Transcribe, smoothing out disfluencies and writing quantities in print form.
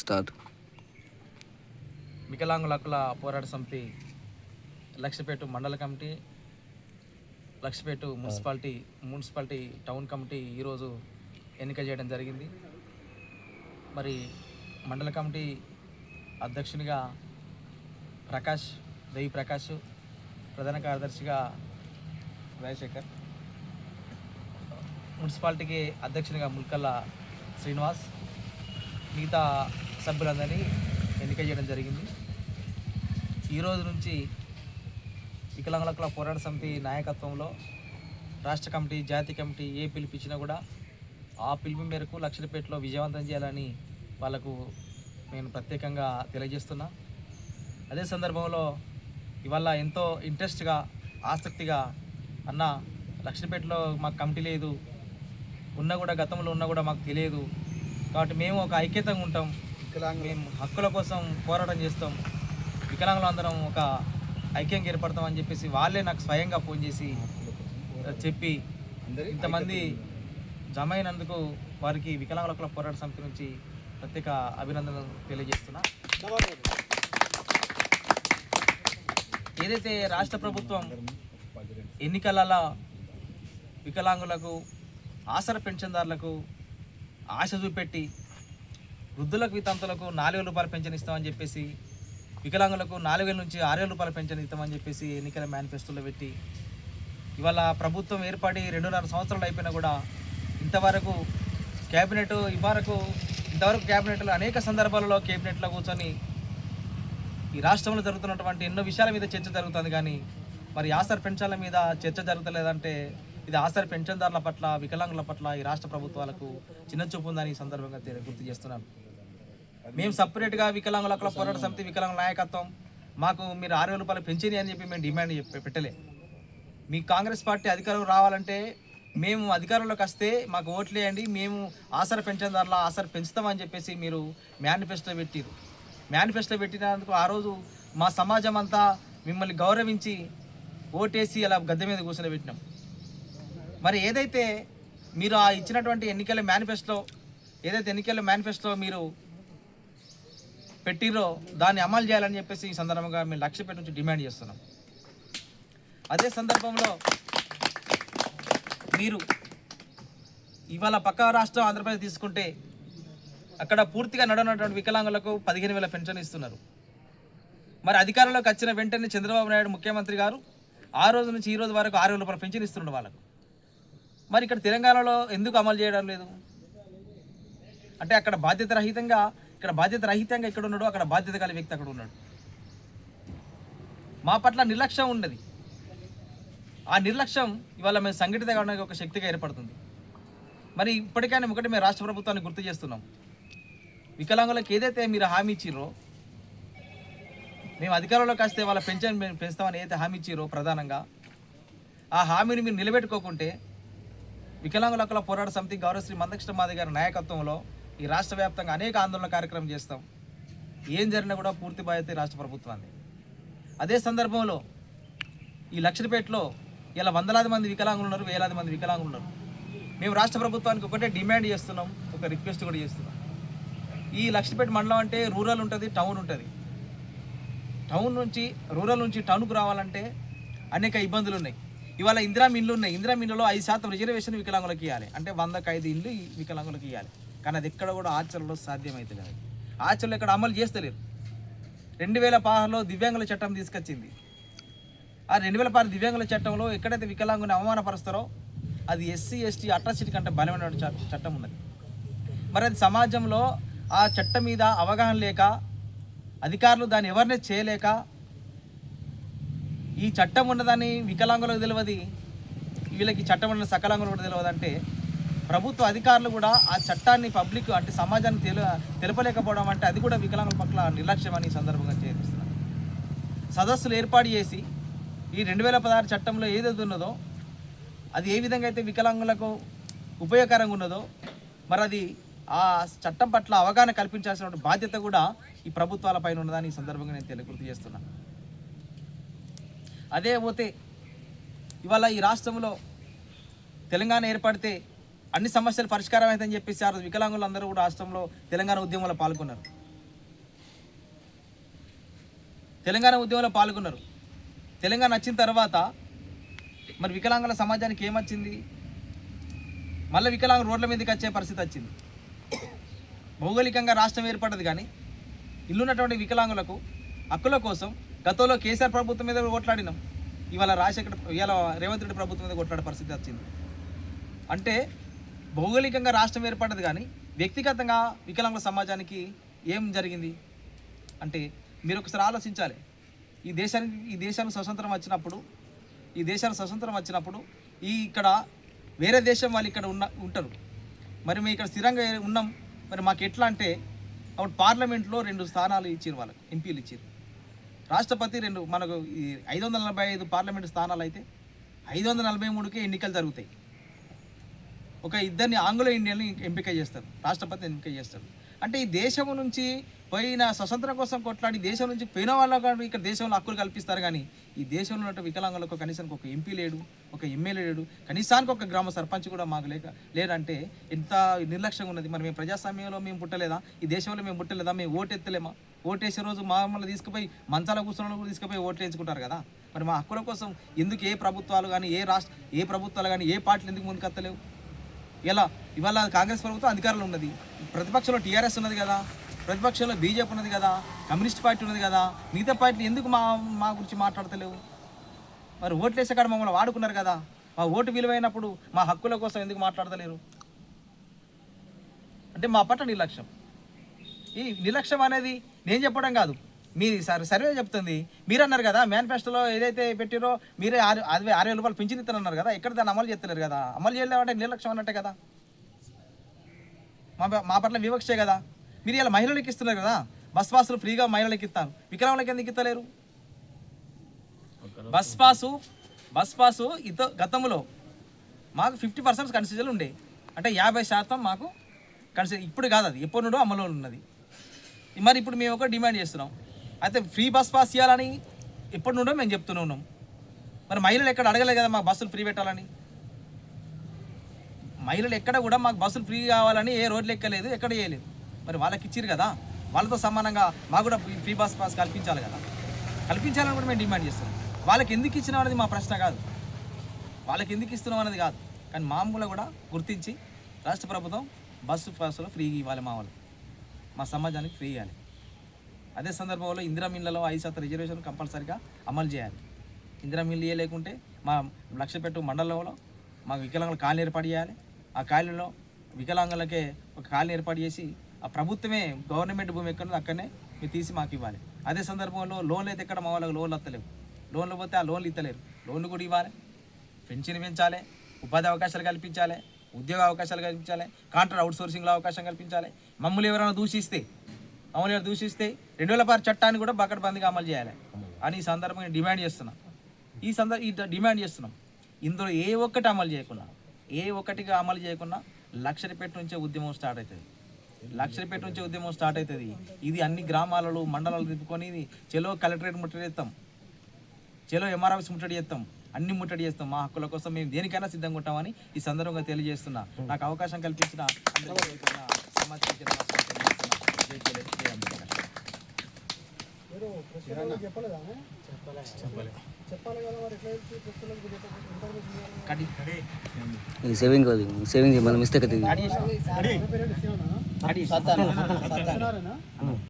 Start. వికలాంగుల హక్కుల పోరాట సమితి లక్షపేట మండల committee, Lakshapeta municipality town committee ఈరోజు ఎన్నిక చేయడం జరిగింది. మరి మండల కమిటీ అధ్యక్షునిగా దేవి ప్రకాష్, ప్రధాన కార్యదర్శిగా రాజశేఖర్, మున్సిపాలిటీకి అధ్యక్షునిగా ముల్కల్ల శ్రీనివాస్, మిగతా సభ్యులందరినీ ఎన్నిక చేయడం జరిగింది. ఈరోజు నుంచి వికలాంగుల హక్కుల పోరాట సమితి నాయకత్వంలో రాష్ట్ర కమిటీ, జాతీయ కమిటీ ఏ పిలిపించినా కూడా ఆ పిలుపు మేరకు లక్షలపేటలో విజయవంతం చేయాలని వాళ్ళకు నేను ప్రత్యేకంగా తెలియజేస్తున్నా. అదే సందర్భంలో ఇవాళ ఎంతో ఇంట్రెస్ట్గా, ఆసక్తిగా అన్న లక్షలపేటలో మాకు కమిటీ లేదు, గతంలో ఉన్నా కూడా మాకు తెలియదు, కాబట్టి మేము ఒక ఐక్యతంగా ఉంటాం, మేము హక్కుల కోసం పోరాటం చేస్తాం, వికలాంగులు అందరం ఒక ఐక్యంగా ఏర్పడతామని చెప్పేసి వాళ్ళే నాకు స్వయంగా ఫోన్ చేసి చెప్పి ఇంతమంది జమ అయినందుకు వారికి వికలాంగుల హక్కుల పోరాట సమితి నుంచి ప్రత్యేక అభినందనలు తెలియజేస్తున్నా. ఏదైతే రాష్ట్ర ప్రభుత్వం ఎన్నికలలో వికలాంగులకు, ఆసరా పెన్షన్దారులకు ఆశ చూపెట్టి వృద్ధులకు, వితంతులకు 4,000 రూపాయల పెన్షన్ ఇస్తామని చెప్పేసి, వికలాంగులకు 4,000 నుంచి 6,000 రూపాయల పెన్షన్ ఇస్తామని చెప్పేసి ఎన్నికల మేనిఫెస్టోలో పెట్టి ఇవాళ ప్రభుత్వం ఏర్పడి 2.5 సంవత్సరాలు అయిపోయినా కూడా ఇంతవరకు క్యాబినెట్లో అనేక సందర్భాలలో క్యాబినెట్లో కూర్చొని ఈ రాష్ట్రంలో జరుగుతున్నటువంటి ఎన్నో విషయాల మీద చర్చ జరుగుతుంది, కానీ మరి ఆసరా పెన్షన్ల మీద చర్చ జరుగుతలేదంటే ఇది ఆసరా పెన్షన్దారుల పట్ల, వికలాంగుల పట్ల ఈ రాష్ట్ర ప్రభుత్వాలకు చిన్న చూపు ఉందని ఈ సందర్భంగా గుర్తు చేస్తున్నాను. మేము సపరేట్గా వికలాంగుల హక్కుల పోరాట సమితి, వికలాంగుల నాయకత్వం మాకు మీరు 6,000 రూపాయలు పెంచిని అని చెప్పి మేము డిమాండ్ పెట్టలే. మీ కాంగ్రెస్ పార్టీ అధికారం రావాలంటే మేము అధికారంలోకి వస్తే మాకు ఓట్లు వేయండి, మేము ఆసరా పెన్షన్దారుల ఆసరా పెంచుతామని చెప్పేసి మీరు మేనిఫెస్టో పెట్టినందుకు ఆ రోజు మా సమాజం అంతా మిమ్మల్ని గౌరవించి ఓటేసి అలా గద్దె మీద కూర్చొని పెట్టినాం. మరి ఏదైతే మీరు ఆ ఇచ్చినటువంటి ఎన్నికల మేనిఫెస్టో మీరు పెట్టిరో దాన్ని అమలు చేయాలని చెప్పేసి ఈ సందర్భంగా మేము లక్షపేట నుంచి డిమాండ్ చేస్తున్నాం. అదే సందర్భంలో మీరు ఇవాళ పక్క రాష్ట్రం ఆంధ్రప్రదేశ్ తీసుకుంటే అక్కడ పూర్తిగా నడవనటువంటి వికలాంగులకు 15,000 పెన్షన్ ఇస్తున్నారు. మరి అధికారంలోకి వచ్చిన వెంటనే చంద్రబాబు నాయుడు ముఖ్యమంత్రి గారు ఆ రోజు నుంచి ఈ రోజు వరకు 6,000 రూపాయల పెన్షన్ ఇస్తున్నారు వాళ్ళకు. మరి ఇక్కడ తెలంగాణలో ఎందుకు అమలు చేయడం లేదు అంటే అక్కడ బాధ్యత రహితంగా ఇక్కడ ఉన్నాడు, అక్కడ బాధ్యత కలిగిన వ్యక్తి అక్కడ ఉన్నాడు. మా పట్ల నిర్లక్ష్యం ఉన్నది. ఆ నిర్లక్ష్యం ఇవాళ మేము సంఘటిత కావడానికి ఒక శక్తిగా ఏర్పడుతుంది. మరి ఇప్పటికైనా మేము రాష్ట్ర ప్రభుత్వాన్ని గుర్తు చేస్తున్నాం. వికలాంగులకు ఏదైతే మీరు హామీ ఇచ్చిరో, మేము అధికారంలోకి వస్తే వాళ్ళ పెన్షన్ పెంచుతామని ఏదైతే హామీ ఇచ్చిరో ప్రధానంగా ఆ హామీని మీరు నిలబెట్టుకోకుంటే వికలాంగుల హక్కుల పోరాట సమితి గౌరవశ్రీ మందకృష్ణ మాదిగ గారి నాయకత్వంలో ఈ రాష్ట్ర వ్యాప్తంగా అనేక ఆందోళన కార్యక్రమం చేస్తాం. ఏం జరిగినా కూడా పూర్తి బాధ్యత రాష్ట్ర ప్రభుత్వాన్ని. అదే సందర్భంలో ఈ లక్షలపేటలో ఇలా వందలాది మంది వికలాంగులు ఉన్నారు, వేలాది మంది వికలాంగులు ఉన్నారు. మేము రాష్ట్ర ప్రభుత్వానికి ఒకటే డిమాండ్ చేస్తున్నాం, ఒక రిక్వెస్ట్ కూడా చేస్తున్నాం. ఈ లక్షలపేట మండలం అంటే రూరల్ ఉంటుంది, టౌన్ ఉంటుంది. రూరల్ నుంచి టౌన్కు రావాలంటే అనేక ఇబ్బందులు ఉన్నాయి. ఇవాళ ఇందిరా మిల్లు ఉన్నాయి, ఇందిరా మిల్లులో 5% రిజర్వేషన్ వికలాంగులకు ఇవ్వాలి, అంటే 100కి 5 ఇళ్ళు వికలాంగులకు ఇవ్వాలి. కానీ అది ఎక్కడ కూడా ఆచరణలో సాధ్యమైతే లేదు. ఆచరణలో ఇక్కడ అమలు చేస్తలేరు. 2016లో దివ్యాంగుల చట్టం తీసుకొచ్చింది. ఆ 2016 దివ్యాంగుల చట్టంలో ఎక్కడైతే వికలాంగుని అవమానపరుస్తారో అది SC ST అట్రాసిటీ కంటే బలమైన చట్టం ఉన్నది. మరి అది సమాజంలో ఆ చట్టం మీద అవగాహన లేక, అధికారులు దాన్ని అవేర్నెస్ చేయలేక, ఈ చట్టం ఉన్నదని వికలాంగులకు తెలియదు, వీళ్ళకి చట్టం ఉన్న సకలాంగులు కూడా తెలియదు అంటే ప్రభుత్వ అధికారులు కూడా ఆ చట్టాన్ని పబ్లిక్ అంటే సమాజానికి తెలపలేకపోవడం అంటే అది కూడా వికలాంగుల పట్ల నిర్లక్ష్యం అని సందర్భంగా చేస్తున్నారు. సదస్సులు ఏర్పాటు చేసి ఈ 2016 చట్టంలో ఏదైతే ఉన్నదో అది ఏ విధంగా అయితే వికలాంగులకు ఉపయోగకరంగా ఉన్నదో మరి అది ఆ చట్టం పట్ల అవగాహన కల్పించాల్సిన బాధ్యత కూడా ఈ ప్రభుత్వాల పైన ఉన్నదని ఈ సందర్భంగా నేను గుర్తు చేస్తున్నాను. అదే పోతే ఇవాళ ఈ రాష్ట్రంలో తెలంగాణ ఏర్పడితే అన్ని సమస్యలు పరిష్కారం అవుతాయని చెప్పేసి ఆ రోజు వికలాంగులందరూ కూడా రాష్ట్రంలో తెలంగాణ ఉద్యమంలో పాల్గొన్నారు. తెలంగాణ ఉద్యమంలో పాల్గొన్నారు. తెలంగాణ వచ్చిన తర్వాత మరి వికలాంగుల సమాజానికి ఏమొచ్చింది? మళ్ళీ వికలాంగులు రోడ్ల మీదకి వచ్చే పరిస్థితి వచ్చింది. భౌగోళికంగా రాష్ట్రం ఏర్పడ్డది, కానీ ఇల్లున్నటువంటి వికలాంగులకు హక్కుల కోసం గతంలో కేసీఆర్ ప్రభుత్వం మీద కొట్లాడినాం. ఇవాళ రేవంత్ రెడ్డి ప్రభుత్వం మీద కొట్లాడే పరిస్థితి వచ్చింది. అంటే భౌగోళికంగా రాష్ట్రం ఏర్పడ్డది, కానీ వ్యక్తిగతంగా వికలాంగుల సమాజానికి ఏం జరిగింది అంటే మీరు ఒకసారి ఆలోచించాలి. ఈ దేశానికి స్వతంత్రం వచ్చినప్పుడు ఇక్కడ వేరే దేశం వాళ్ళు ఇక్కడ ఉంటారు. మరి మేము ఇక్కడ స్థిరంగా ఉన్నాం. మరి మాకు ఎట్లా అంటే అప్పుడు పార్లమెంట్లో 2 స్థానాలు ఇచ్చారు, వాళ్ళకి ఎంపీలు ఇచ్చారు. రాష్ట్రపతి 2, మనకు ఈ 545 పార్లమెంటు స్థానాలు అయితే 543కే ఎన్నికలు జరుగుతాయి. ఒక 2 ఆంగ్లో ఇండియన్లు ఎంపిక చేస్తారు, రాష్ట్రపతి ఎంపిక చేస్తారు. అంటే ఈ దేశం నుంచి పోయిన స్వతంత్రం కోసం కొట్లాడి దేశం నుంచి పోయిన వాళ్ళకు ఇక్కడ దేశంలో హక్కులు కల్పిస్తారు. కానీ ఈ దేశంలో ఉన్న వికలాంగులకు కనీసానికి ఒక ఎంపీ లేడు, ఒక ఎమ్మెల్యే లేడు, కనీసానికి ఒక గ్రామ సర్పంచ్ కూడా మాకు లేదంటే ఎంత నిర్లక్ష్యంగా ఉన్నది. మరి మేము ప్రజాస్వామ్యంలో మేము పుట్టలేదా? ఈ దేశంలో మేము పుట్టలేదా? మేము ఓటు ఎత్తలేమా? ఓటేసే రోజు మమ్మల్ని తీసుకుపోయి మంచాల కూర్చొని కూడా తీసుకుపోయి ఓట్లు వేయించుకుంటారు కదా. మరి మా హక్కుల కోసం ఎందుకు ఏ ప్రభుత్వాలు కానీ ఏ ప్రభుత్వాలు కానీ ఏ పార్టీలు ఎందుకు ముందుకెత్తలేవు? ఇవాళ కాంగ్రెస్ ప్రభుత్వం అధికారంలో ఉన్నది, ప్రతిపక్షంలో టీఆర్ఎస్ ఉన్నది కదా, ప్రతిపక్షంలో బీజేపీ ఉన్నది కదా, కమ్యూనిస్ట్ పార్టీ ఉన్నది కదా. మిగతా పార్టీలు ఎందుకు మా గురించి మాట్లాడతలేవు? మరి ఓట్లు వేసే కాడ మమ్మల్ని వాడుకున్నారు కదా. మా ఓటు విలువైనప్పుడు మా హక్కుల కోసం ఎందుకు మాట్లాడతలేరు? అంటే మా పట్ల నిర్లక్ష్యం. ఈ నిర్లక్ష్యం అనేది నేను చెప్పడం కాదు, మీ సర్వే చెప్తుంది. మీరు అన్నారు కదా మేనిఫెస్టోలో ఏదైతే పెట్టిరో మీరే 6,000 రూపాయలు పింఛన్ ఇస్తానన్నారు కదా, ఎక్కడ దాన్ని అమలు చేస్తలేరు కదా. అమలు చేయలేమంటే నిర్లక్ష్యం అన్నట్టే కదా, మా పట్ల వివక్షే కదా. మీరు ఇలా మహిళలకు ఇస్తున్నారు కదా, బస్ పాసులు ఫ్రీగా మహిళలకు ఇస్తాను, వికలాంగులకు ఎందుకు ఇస్తలేరు? బస్ పాసు గతంలో మాకు 50% కన్సెషన్ ఉండే, అంటే 50% మాకు కన్సెషన్. ఇప్పుడు కాదు, అది ఎప్పటి నుండో అమలు ఉన్నది. మరి ఇప్పుడు మేము ఒక డిమాండ్ చేస్తున్నాం. అయితే ఫ్రీ బస్ పాస్ ఇవ్వాలని ఎప్పటి నుండో మేము చెప్తూనే ఉన్నాం. మరి మహిళలు ఎక్కడ అడగలేదు కదా మాకు బస్సులు ఫ్రీ పెట్టాలని. మహిళలు ఎక్కడ కూడా మాకు బస్సులు ఫ్రీ కావాలని ఏ రోడ్లు ఎక్కలేదు, ఎక్కడ చేయలేదు. మరి వాళ్ళకి ఇచ్చిరు కదా, వాళ్ళతో సమానంగా మాకు కూడా ఫ్రీ బస్ పాస్ కల్పించాలి కదా. కల్పించాలని కూడా మేము డిమాండ్ చేస్తున్నాం. వాళ్ళకి ఎందుకు ఇచ్చినాం అనేది మా ప్రశ్న కాదు, వాళ్ళకి ఎందుకు ఇస్తున్నాం అనేది కాదు. కానీ మామూలుగా కూడా గుర్తించి రాష్ట్ర ప్రభుత్వం బస్సు పాసులు ఫ్రీ ఇవ్వాలి, మా సమాజానికి ఫ్రీ ఇవ్వాలి. అదే సందర్భంలో ఇందిరా మిల్లలో 5% రిజర్వేషన్ కంపల్సరీగా అమలు చేయాలి. ఇందిరా మిల్లు లేకుంటే మా లక్షపేట మండలంలో మాకు వికలాంగుల కాలనీ ఏర్పాటు చేయాలి. ఆ కాలనీలో వికలాంగులకే ఒక కాలనీ ఏర్పాటు చేసి ఆ ప్రభుత్వమే గవర్నమెంట్ భూమి ఎక్కడో అక్కడనే మీరు తీసి మాకు ఇవ్వాలి. అదే సందర్భంలో లోన్లు అయితే ఎక్కడ మా వాళ్ళకి లోన్లు వస్తలేవు, లోన్లు పోతే ఆ లోన్లు ఇస్తలేరు, లోన్లు కూడా ఇవ్వాలి. పెన్షన్ పెంచాలి, ఉపాధి అవకాశాలు కల్పించాలి, ఉద్యోగ అవకాశాలు కల్పించాలి, కాంట్రాక్ట్ అవుట్సోర్సింగ్లో అవకాశం కల్పించాలి. మమ్మల్ని ఎవరైనా దూషిస్తే 2006 చట్టాన్ని కూడా బకడ్బందీగా అమలు చేయాలి అని ఈ సందర్భంగా డిమాండ్ చేస్తున్నాం. డిమాండ్ చేస్తున్నాం. ఇందులో ఏ ఒక్కటి అమలు చేయకుండా లక్షరిపేట నుంచే ఉద్యమం స్టార్ట్ అవుతుంది. ఇది అన్ని గ్రామాలలో మండలాలు తిప్పుకొని చెలో కలెక్టరేట్ ముట్టడి చేస్తాం, చెలో ఎంఆర్ ఆఫీస్ ముట్టడి చేస్తాం, అన్ని ముట్టడి చేస్తాం. మా హక్కుల కోసం మేము దేనికైనా సిద్ధంగా ఉంటామని ఈ సందర్భంగా తెలియజేస్తున్నా. నాకు అవకాశం కల్పించిన సేవింగ్ మనం మిస్టేక్